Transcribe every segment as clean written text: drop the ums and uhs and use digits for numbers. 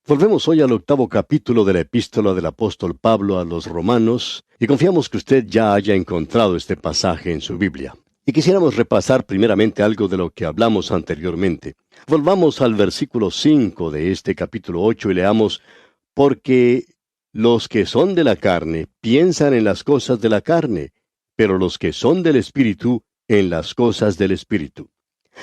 Volvemos hoy al octavo capítulo de la epístola del apóstol Pablo a los Romanos, y confiamos que usted ya haya encontrado este pasaje en su Biblia. Y quisiéramos repasar primeramente algo de lo que hablamos anteriormente. Volvamos al versículo 5 de este capítulo 8 y leamos: porque los que son de la carne piensan en las cosas de la carne, pero los que son del Espíritu en las cosas del Espíritu.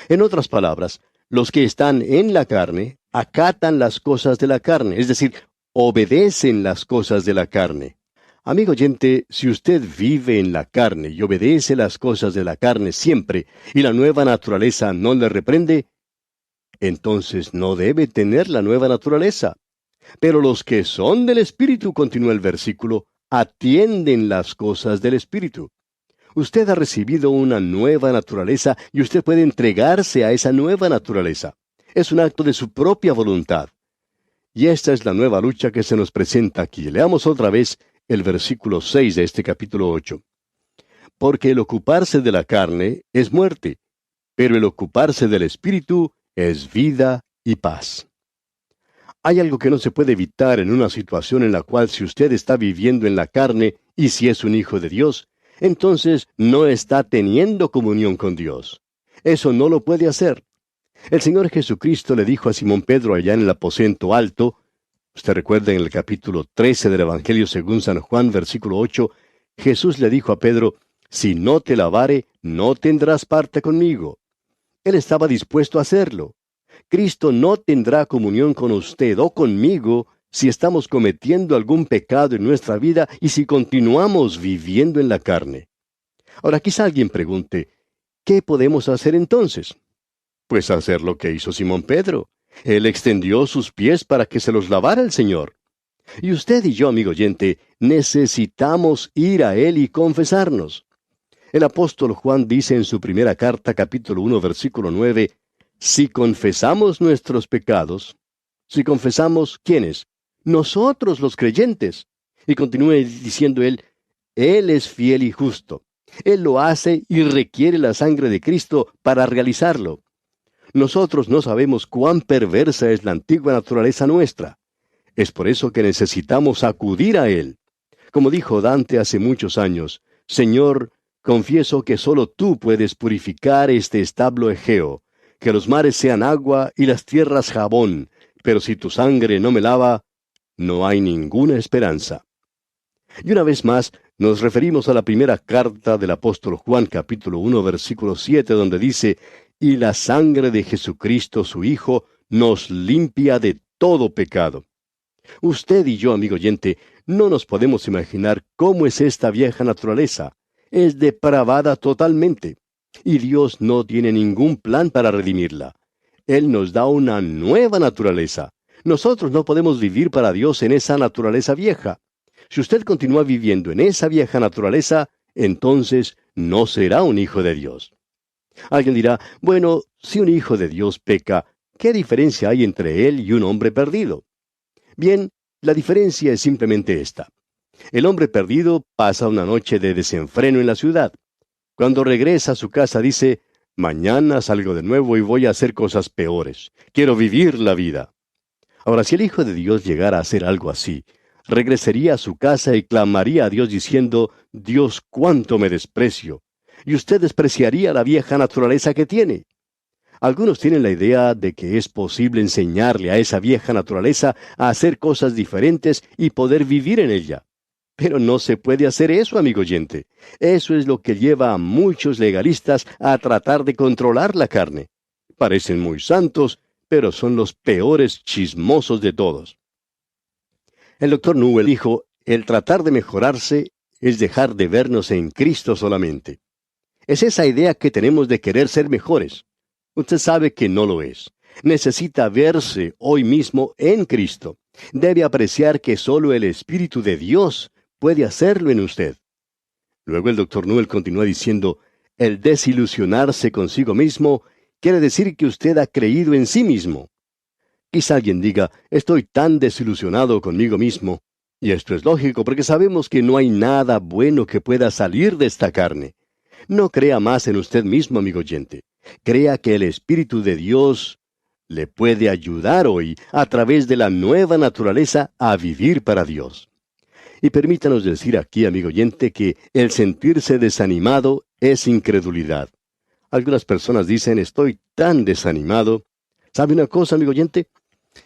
En otras palabras, los que están en la carne acatan las cosas de la carne, es decir, obedecen las cosas de la carne. Amigo oyente, si usted vive en la carne y obedece las cosas de la carne siempre, y la nueva naturaleza no le reprende, entonces no debe tener la nueva naturaleza. Pero los que son del Espíritu, continúa el versículo, atienden las cosas del Espíritu. Usted ha recibido una nueva naturaleza y usted puede entregarse a esa nueva naturaleza. Es un acto de su propia voluntad. Y esta es la nueva lucha que se nos presenta aquí. Leamos otra vez el versículo 6 de este capítulo 8. Porque el ocuparse de la carne es muerte, pero el ocuparse del Espíritu es vida y paz. Hay algo que no se puede evitar en una situación en la cual, si usted está viviendo en la carne y si es un hijo de Dios, entonces no está teniendo comunión con Dios. Eso no lo puede hacer. El Señor Jesucristo le dijo a Simón Pedro allá en el aposento alto, usted recuerda en el capítulo 13 del Evangelio según San Juan, versículo 8, Jesús le dijo a Pedro: si no te lavare, no tendrás parte conmigo. Él estaba dispuesto a hacerlo. Cristo no tendrá comunión con usted o conmigo si estamos cometiendo algún pecado en nuestra vida y si continuamos viviendo en la carne. Ahora quizá alguien pregunte, ¿qué podemos hacer entonces? Pues hacer lo que hizo Simón Pedro. Él extendió sus pies para que se los lavara el Señor. Y usted y yo, amigo oyente, necesitamos ir a Él y confesarnos. El apóstol Juan dice en su primera carta, capítulo 1, versículo 9, si confesamos nuestros pecados, si confesamos, ¿quiénes? Nosotros los creyentes. Y continúe diciendo Él es fiel y justo. Él lo hace y requiere la sangre de Cristo para realizarlo. Nosotros no sabemos cuán perversa es la antigua naturaleza nuestra. Es por eso que necesitamos acudir a Él. Como dijo Dante hace muchos años, Señor, confieso que solo tú puedes purificar este establo Egeo, que los mares sean agua y las tierras jabón, pero si tu sangre no me lava, no hay ninguna esperanza. Y una vez más, nos referimos a la primera carta del apóstol Juan, capítulo 1, versículo 7, donde dice, y la sangre de Jesucristo su Hijo nos limpia de todo pecado. Usted y yo, amigo oyente, no nos podemos imaginar cómo es esta vieja naturaleza. Es depravada totalmente. Y Dios no tiene ningún plan para redimirla. Él nos da una nueva naturaleza. Nosotros no podemos vivir para Dios en esa naturaleza vieja. Si usted continúa viviendo en esa vieja naturaleza, entonces no será un hijo de Dios. Alguien dirá, bueno, si un hijo de Dios peca, ¿qué diferencia hay entre él y un hombre perdido? Bien, la diferencia es simplemente esta. El hombre perdido pasa una noche de desenfreno en la ciudad. Cuando regresa a su casa dice, mañana salgo de nuevo y voy a hacer cosas peores. Quiero vivir la vida. Ahora, si el Hijo de Dios llegara a hacer algo así, regresaría a su casa y clamaría a Dios diciendo, Dios, cuánto me desprecio. Y usted despreciaría la vieja naturaleza que tiene. Algunos tienen la idea de que es posible enseñarle a esa vieja naturaleza a hacer cosas diferentes y poder vivir en ella. Pero no se puede hacer eso, amigo oyente. Eso es lo que lleva a muchos legalistas a tratar de controlar la carne. Parecen muy santos, pero son los peores chismosos de todos. El doctor Newell dijo, el tratar de mejorarse es dejar de vernos en Cristo solamente. Es esa idea que tenemos de querer ser mejores. Usted sabe que no lo es. Necesita verse hoy mismo en Cristo. Debe apreciar que solo el Espíritu de Dios puede hacerlo en usted. Luego el doctor Newell continúa diciendo, el desilusionarse consigo mismo quiere decir que usted ha creído en sí mismo. Quizá alguien diga, estoy tan desilusionado conmigo mismo. Y esto es lógico porque sabemos que no hay nada bueno que pueda salir de esta carne. No crea más en usted mismo, amigo oyente. Crea que el Espíritu de Dios le puede ayudar hoy, a través de la nueva naturaleza, a vivir para Dios. Y permítanos decir aquí, amigo oyente, que el sentirse desanimado es incredulidad. Algunas personas dicen, estoy tan desanimado. ¿Sabe una cosa, amigo oyente?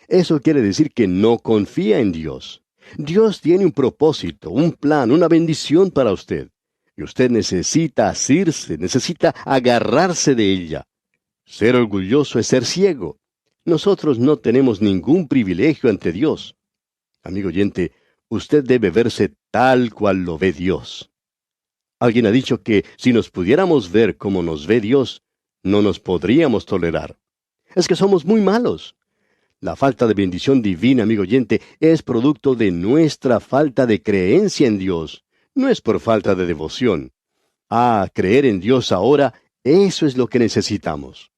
Eso quiere decir que no confía en Dios. Dios tiene un propósito, un plan, una bendición para usted. Y usted necesita asirse, necesita agarrarse de ella. Ser orgulloso es ser ciego. Nosotros no tenemos ningún privilegio ante Dios. Amigo oyente, usted debe verse tal cual lo ve Dios. Alguien ha dicho que si nos pudiéramos ver como nos ve Dios, no nos podríamos tolerar. Es que somos muy malos. La falta de bendición divina, amigo oyente, es producto de nuestra falta de creencia en Dios. No es por falta de devoción. Creer en Dios ahora, eso es lo que necesitamos.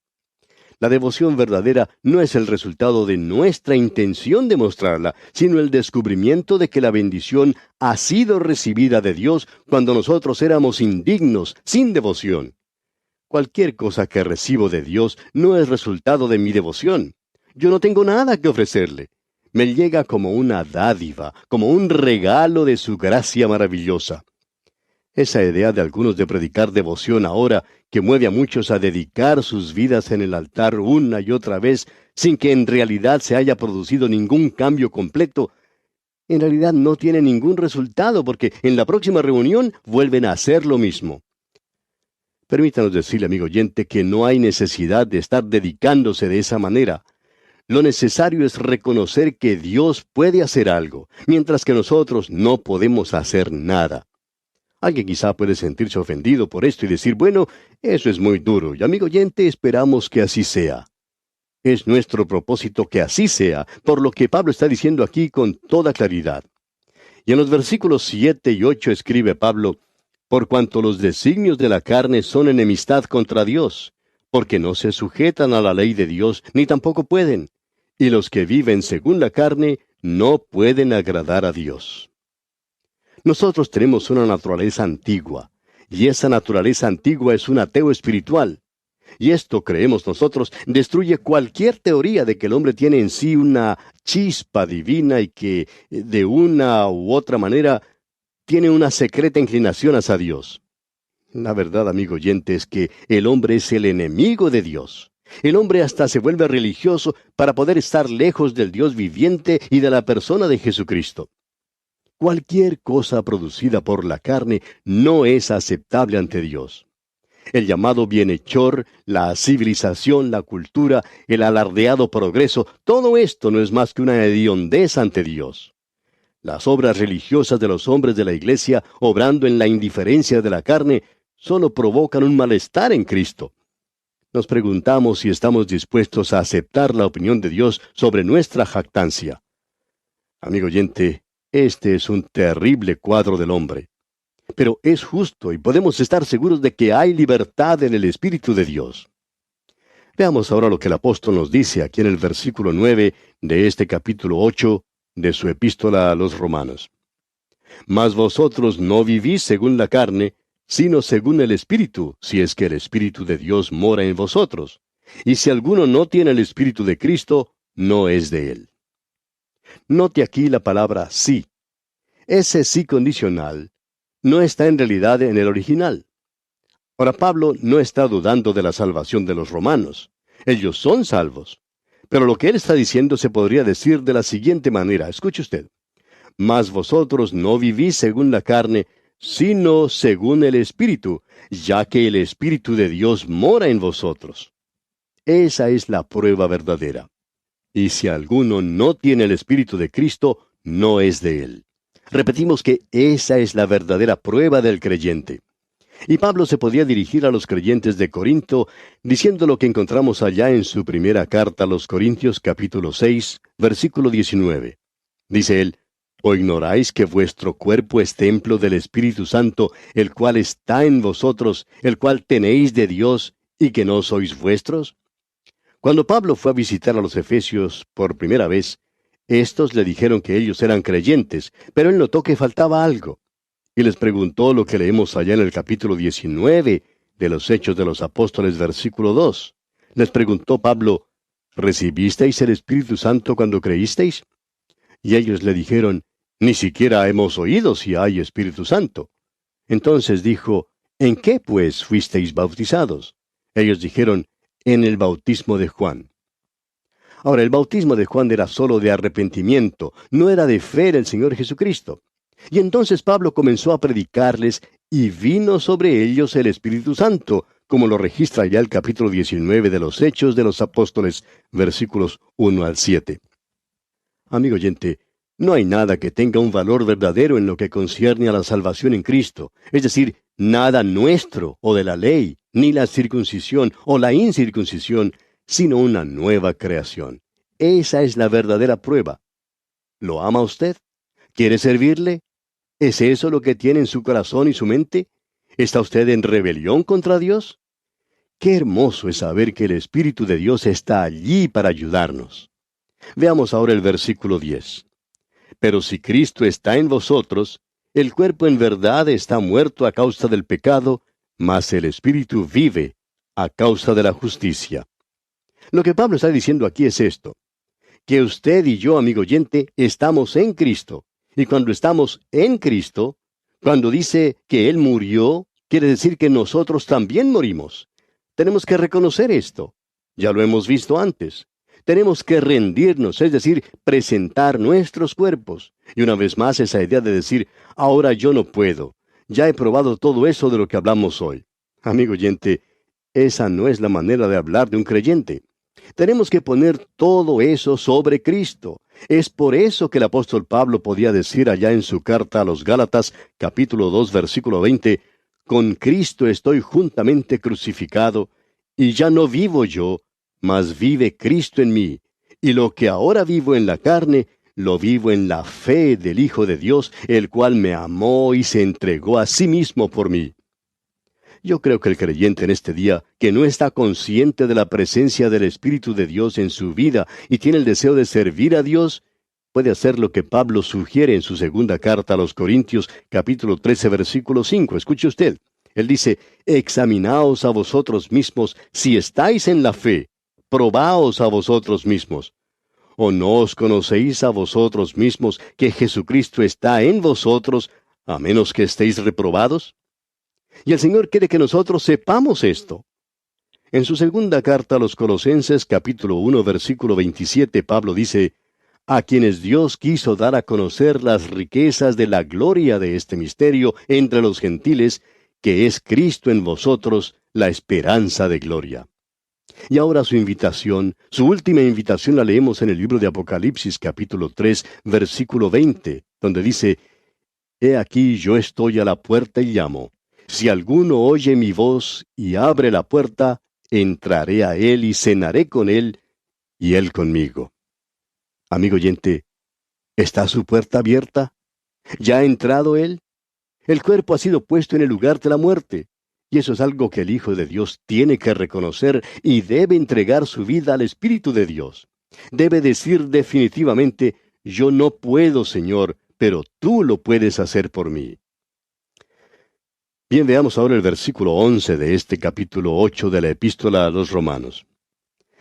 La devoción verdadera no es el resultado de nuestra intención de mostrarla, sino el descubrimiento de que la bendición ha sido recibida de Dios cuando nosotros éramos indignos, sin devoción. Cualquier cosa que recibo de Dios no es resultado de mi devoción. Yo no tengo nada que ofrecerle. Me llega como una dádiva, como un regalo de su gracia maravillosa. Esa idea de algunos de predicar devoción ahora, que mueve a muchos a dedicar sus vidas en el altar una y otra vez, sin que en realidad se haya producido ningún cambio completo, en realidad no tiene ningún resultado, porque en la próxima reunión vuelven a hacer lo mismo. Permítanos decirle, amigo oyente, que no hay necesidad de estar dedicándose de esa manera. Lo necesario es reconocer que Dios puede hacer algo, mientras que nosotros no podemos hacer nada. Alguien quizá puede sentirse ofendido por esto y decir, bueno, eso es muy duro, y amigo oyente, esperamos que así sea. Es nuestro propósito que así sea, por lo que Pablo está diciendo aquí con toda claridad. Y en los versículos 7 y 8 escribe Pablo, por cuanto los designios de la carne son enemistad contra Dios, porque no se sujetan a la ley de Dios, ni tampoco pueden, y los que viven según la carne no pueden agradar a Dios. Nosotros tenemos una naturaleza antigua, y esa naturaleza antigua es un ateo espiritual. Y esto, creemos nosotros, destruye cualquier teoría de que el hombre tiene en sí una chispa divina y que, de una u otra manera, tiene una secreta inclinación hacia Dios. La verdad, amigo oyente, es que el hombre es el enemigo de Dios. El hombre hasta se vuelve religioso para poder estar lejos del Dios viviente y de la persona de Jesucristo. Cualquier cosa producida por la carne no es aceptable ante Dios. El llamado bienhechor, la civilización, la cultura, el alardeado progreso, todo esto no es más que una hediondez ante Dios. Las obras religiosas de los hombres de la Iglesia, obrando en la indiferencia de la carne, solo provocan un malestar en Cristo. Nos preguntamos si estamos dispuestos a aceptar la opinión de Dios sobre nuestra jactancia. Amigo oyente, este es un terrible cuadro del hombre. Pero es justo y podemos estar seguros de que hay libertad en el Espíritu de Dios. Veamos ahora lo que el apóstol nos dice aquí en el versículo 9 de este capítulo 8 de su epístola a los Romanos. Mas vosotros no vivís según la carne, sino según el Espíritu, si es que el Espíritu de Dios mora en vosotros. Y si alguno no tiene el Espíritu de Cristo, no es de él. Note aquí la palabra sí. Ese sí condicional no está en realidad en el original. Ahora Pablo no está dudando de la salvación de los romanos. Ellos son salvos. Pero lo que él está diciendo se podría decir de la siguiente manera. Escuche usted. Mas vosotros no vivís según la carne, sino según el Espíritu, ya que el Espíritu de Dios mora en vosotros. Esa es la prueba verdadera. Y si alguno no tiene el Espíritu de Cristo, no es de él. Repetimos que esa es la verdadera prueba del creyente. Y Pablo se podía dirigir a los creyentes de Corinto, diciendo lo que encontramos allá en su primera carta a los Corintios capítulo 6, versículo 19. Dice él, ¿o ignoráis que vuestro cuerpo es templo del Espíritu Santo, el cual está en vosotros, el cual tenéis de Dios, y que no sois vuestros? Cuando Pablo fue a visitar a los efesios por primera vez, estos le dijeron que ellos eran creyentes, pero él notó que faltaba algo. Y les preguntó lo que leemos allá en el capítulo 19 de los Hechos de los Apóstoles, versículo 2. Les preguntó Pablo, ¿recibisteis el Espíritu Santo cuando creísteis? Y ellos le dijeron, ni siquiera hemos oído si hay Espíritu Santo. Entonces dijo, ¿en qué pues fuisteis bautizados? Ellos dijeron, en el bautismo de Juan. Ahora, el bautismo de Juan era solo de arrepentimiento, no era de fe en el Señor Jesucristo. Y entonces Pablo comenzó a predicarles, y vino sobre ellos el Espíritu Santo, como lo registra ya el capítulo 19 de los Hechos de los Apóstoles, versículos 1 al 7. Amigo oyente, no hay nada que tenga un valor verdadero en lo que concierne a la salvación en Cristo, es decir, nada nuestro o de la ley, ni la circuncisión o la incircuncisión, sino una nueva creación. Esa es la verdadera prueba. ¿Lo ama usted? ¿Quiere servirle? ¿Es eso lo que tiene en su corazón y su mente? ¿Está usted en rebelión contra Dios? Qué hermoso es saber que el Espíritu de Dios está allí para ayudarnos. Veamos ahora el versículo 10. Pero si Cristo está en vosotros, el cuerpo en verdad está muerto a causa del pecado, mas el Espíritu vive a causa de la justicia. Lo que Pablo está diciendo aquí es esto, que usted y yo, amigo oyente, estamos en Cristo. Y cuando estamos en Cristo, cuando dice que Él murió, quiere decir que nosotros también morimos. Tenemos que reconocer esto. Ya lo hemos visto antes. Tenemos que rendirnos, es decir, presentar nuestros cuerpos. Y una vez más esa idea de decir, ahora yo no puedo. Ya he probado todo eso de lo que hablamos hoy. Amigo oyente, esa no es la manera de hablar de un creyente. Tenemos que poner todo eso sobre Cristo. Es por eso que el apóstol Pablo podía decir allá en su carta a los Gálatas, capítulo 2, versículo 20, con Cristo estoy juntamente crucificado, y ya no vivo yo, mas vive Cristo en mí, y lo que ahora vivo en la carne, lo vivo en la fe del Hijo de Dios, el cual me amó y se entregó a sí mismo por mí. Yo creo que el creyente en este día, que no está consciente de la presencia del Espíritu de Dios en su vida y tiene el deseo de servir a Dios, puede hacer lo que Pablo sugiere en su segunda carta a los Corintios, capítulo 13, versículo 5. Escuche usted. Él dice, examinaos a vosotros mismos si estáis en la fe, probaos a vosotros mismos. ¿O no os conocéis a vosotros mismos que Jesucristo está en vosotros, a menos que estéis reprobados? Y el Señor quiere que nosotros sepamos esto. En su segunda carta a los Colosenses, capítulo 1, versículo 27, Pablo dice, a quienes Dios quiso dar a conocer las riquezas de la gloria de este misterio entre los gentiles, que es Cristo en vosotros, la esperanza de gloria. Y ahora su invitación, su última invitación la leemos en el libro de Apocalipsis, capítulo 3, versículo 20, donde dice, he aquí yo estoy a la puerta y llamo. Si alguno oye mi voz y abre la puerta, entraré a él y cenaré con él, y él conmigo. Amigo oyente, ¿está su puerta abierta? ¿Ya ha entrado él? El cuerpo ha sido puesto en el lugar de la muerte, y eso es algo que el Hijo de Dios tiene que reconocer y debe entregar su vida al Espíritu de Dios. Debe decir definitivamente, yo no puedo, Señor, pero tú lo puedes hacer por mí. Bien, veamos ahora el versículo 11 de este capítulo 8 de la Epístola a los Romanos.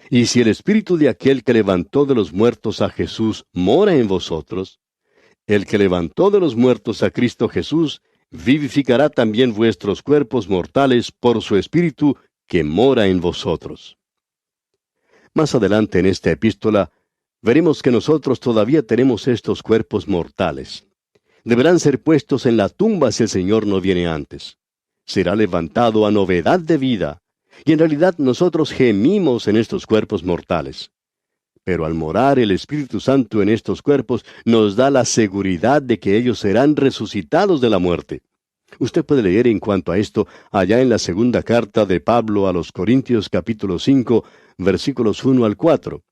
Y si el Espíritu de aquel que levantó de los muertos a Jesús mora en vosotros, el que levantó de los muertos a Cristo Jesús, vivificará también vuestros cuerpos mortales por su Espíritu que mora en vosotros. Más adelante en esta epístola, veremos que nosotros todavía tenemos estos cuerpos mortales. Deberán ser puestos en la tumba si el Señor no viene antes. Será levantado a novedad de vida, y en realidad nosotros gemimos en estos cuerpos mortales. Pero al morar el Espíritu Santo en estos cuerpos, nos da la seguridad de que ellos serán resucitados de la muerte. Usted puede leer en cuanto a esto allá en la segunda carta de Pablo a los Corintios capítulo 5, versículos 1 al 4.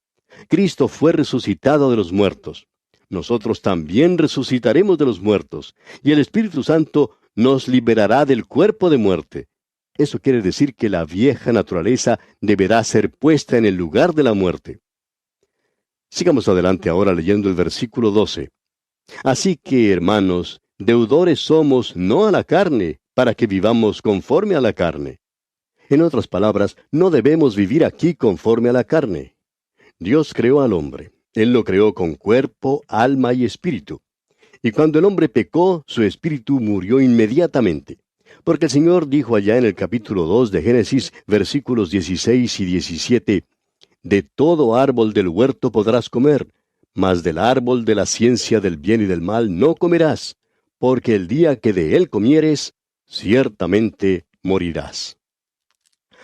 Cristo fue resucitado de los muertos. Nosotros también resucitaremos de los muertos, y el Espíritu Santo nos liberará del cuerpo de muerte. Eso quiere decir que la vieja naturaleza deberá ser puesta en el lugar de la muerte. Sigamos adelante ahora leyendo el versículo 12. Así que, hermanos, deudores somos no a la carne, para que vivamos conforme a la carne. En otras palabras, no debemos vivir aquí conforme a la carne. Dios creó al hombre. Él lo creó con cuerpo, alma y espíritu. Y cuando el hombre pecó, su espíritu murió inmediatamente. Porque el Señor dijo allá en el capítulo 2 de Génesis, versículos 16 y 17, de todo árbol del huerto podrás comer, mas del árbol de la ciencia del bien y del mal no comerás, porque el día que de él comieres, ciertamente morirás.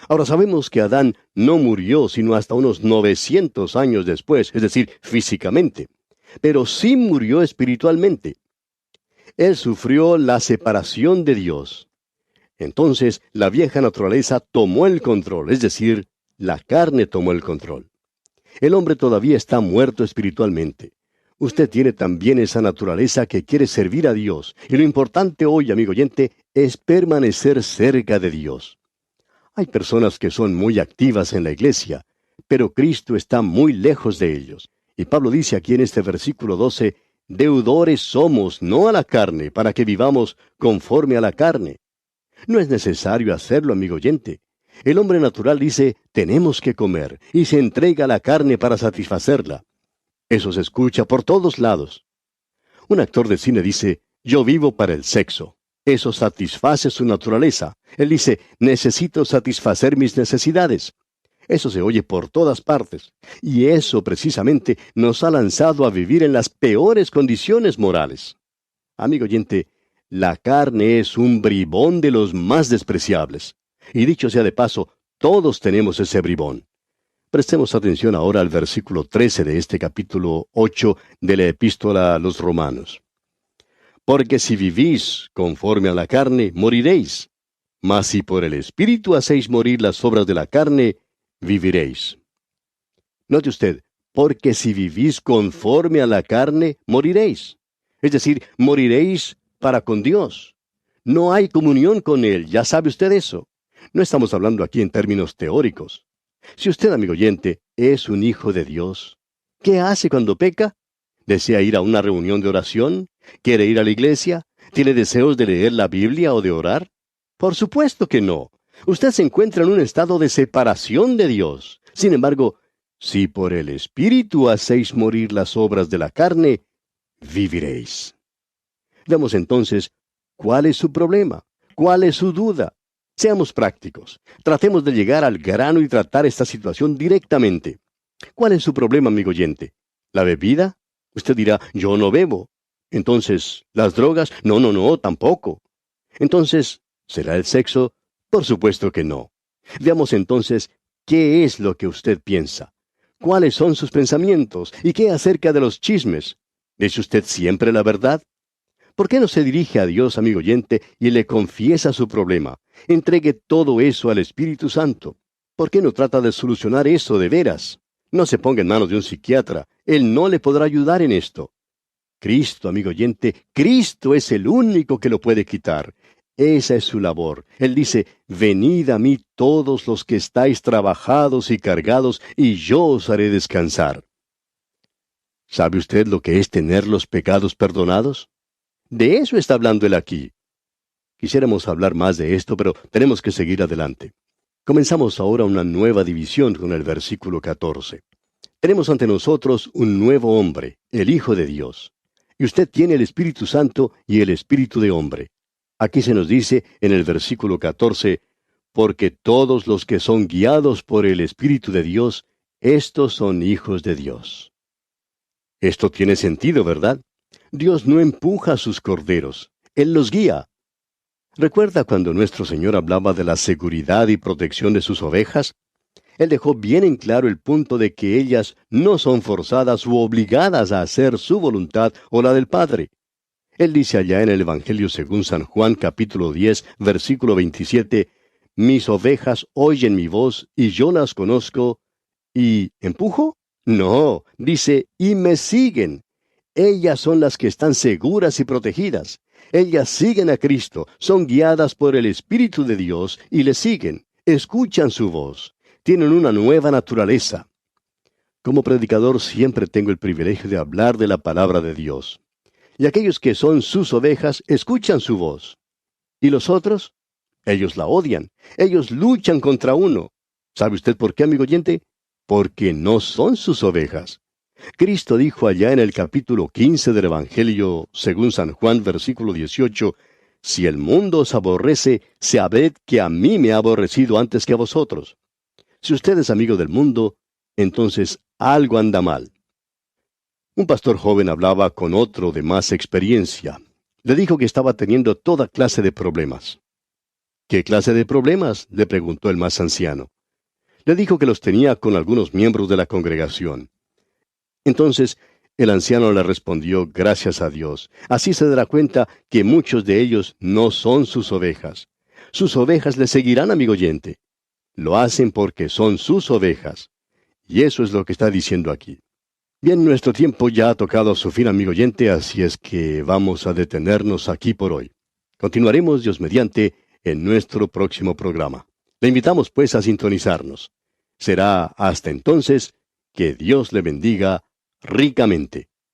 Ahora sabemos que Adán no murió sino hasta unos 900 años después, es decir, físicamente, pero sí murió espiritualmente. Él sufrió la separación de Dios. Entonces la vieja naturaleza tomó el control, es decir, la carne tomó el control. El hombre todavía está muerto espiritualmente. Usted tiene también esa naturaleza que quiere servir a Dios, y lo importante hoy, amigo oyente, es permanecer cerca de Dios. Hay personas que son muy activas en la iglesia, pero Cristo está muy lejos de ellos. Y Pablo dice aquí en este versículo 12, deudores somos, no a la carne, para que vivamos conforme a la carne. No es necesario hacerlo, amigo oyente. El hombre natural dice, tenemos que comer, y se entrega a la carne para satisfacerla. Eso se escucha por todos lados. Un actor de cine dice, yo vivo para el sexo. Eso satisface su naturaleza. Él dice, necesito satisfacer mis necesidades. Eso se oye por todas partes. Y eso precisamente nos ha lanzado a vivir en las peores condiciones morales. Amigo oyente, la carne es un bribón de los más despreciables. Y dicho sea de paso, todos tenemos ese bribón. Prestemos atención ahora al versículo 13 de este capítulo 8 de la Epístola a los Romanos. Porque si vivís conforme a la carne, moriréis. Mas si por el Espíritu hacéis morir las obras de la carne, viviréis. Note usted, porque si vivís conforme a la carne, moriréis. Es decir, moriréis para con Dios. No hay comunión con Él, ya sabe usted eso. No estamos hablando aquí en términos teóricos. Si usted, amigo oyente, es un hijo de Dios, ¿qué hace cuando peca? ¿Desea ir a una reunión de oración? ¿Quiere ir a la iglesia? ¿Tiene deseos de leer la Biblia o de orar? Por supuesto que no. Usted se encuentra en un estado de separación de Dios. Sin embargo, si por el Espíritu hacéis morir las obras de la carne, viviréis. Veamos entonces, ¿cuál es su problema? ¿Cuál es su duda? Seamos prácticos. Tratemos de llegar al grano y tratar esta situación directamente. ¿Cuál es su problema, amigo oyente? ¿La bebida? Usted dirá, yo no bebo. Entonces, ¿las drogas? No, tampoco. Entonces, ¿será el sexo? Por supuesto que no. Veamos entonces, ¿qué es lo que usted piensa? ¿Cuáles son sus pensamientos? ¿Y qué acerca de los chismes? ¿Dice usted siempre la verdad? ¿Por qué no se dirige a Dios, amigo oyente, y le confiesa su problema? Entregue todo eso al Espíritu Santo. ¿Por qué no trata de solucionar eso de veras? No se ponga en manos de un psiquiatra. Él no le podrá ayudar en esto. Cristo, amigo oyente, Cristo es el único que lo puede quitar. Esa es su labor. Él dice, venid a mí todos los que estáis trabajados y cargados, y yo os haré descansar. ¿Sabe usted lo que es tener los pecados perdonados? De eso está hablando él aquí. Quisiéramos hablar más de esto, pero tenemos que seguir adelante. Comenzamos ahora una nueva división con el versículo 14. Tenemos ante nosotros un nuevo hombre, el Hijo de Dios. Y usted tiene el Espíritu Santo y el Espíritu de hombre. Aquí se nos dice en el versículo 14, porque todos los que son guiados por el Espíritu de Dios, estos son hijos de Dios. Esto tiene sentido, ¿verdad? Dios no empuja a sus corderos, Él los guía. ¿Recuerda cuando nuestro Señor hablaba de la seguridad y protección de sus ovejas? Él dejó bien en claro el punto de que ellas no son forzadas u obligadas a hacer su voluntad o la del Padre. Él dice allá en el Evangelio según San Juan capítulo 10, versículo 27, mis ovejas oyen mi voz y yo las conozco. ¿Y empujo? No, dice, y me siguen. Ellas son las que están seguras y protegidas. Ellas siguen a Cristo, son guiadas por el Espíritu de Dios y le siguen, escuchan su voz, tienen una nueva naturaleza. Como predicador siempre tengo el privilegio de hablar de la palabra de Dios. Y aquellos que son sus ovejas escuchan su voz. ¿Y los otros? Ellos la odian, ellos luchan contra uno. ¿Sabe usted por qué, amigo oyente? porque no son sus ovejas. Cristo dijo allá en el capítulo 15 del Evangelio, según San Juan, versículo 18, si el mundo os aborrece, sabed que a mí me ha aborrecido antes que a vosotros. Si usted es amigo del mundo, entonces algo anda mal. Un pastor joven hablaba con otro de más experiencia. Le dijo que estaba teniendo toda clase de problemas. ¿Qué clase de problemas?, le preguntó el más anciano. Le dijo que los tenía con algunos miembros de la congregación. Entonces, el anciano le respondió, gracias a Dios. Así se dará cuenta que muchos de ellos no son sus ovejas. Sus ovejas le seguirán, amigo oyente. Lo hacen porque son sus ovejas. Y eso es lo que está diciendo aquí. Bien, nuestro tiempo ya ha tocado a su fin, amigo oyente, así es que vamos a detenernos aquí por hoy. Continuaremos, Dios mediante, en nuestro próximo programa. Le invitamos, pues, a sintonizarnos. Será hasta entonces que Dios le bendiga ricamente.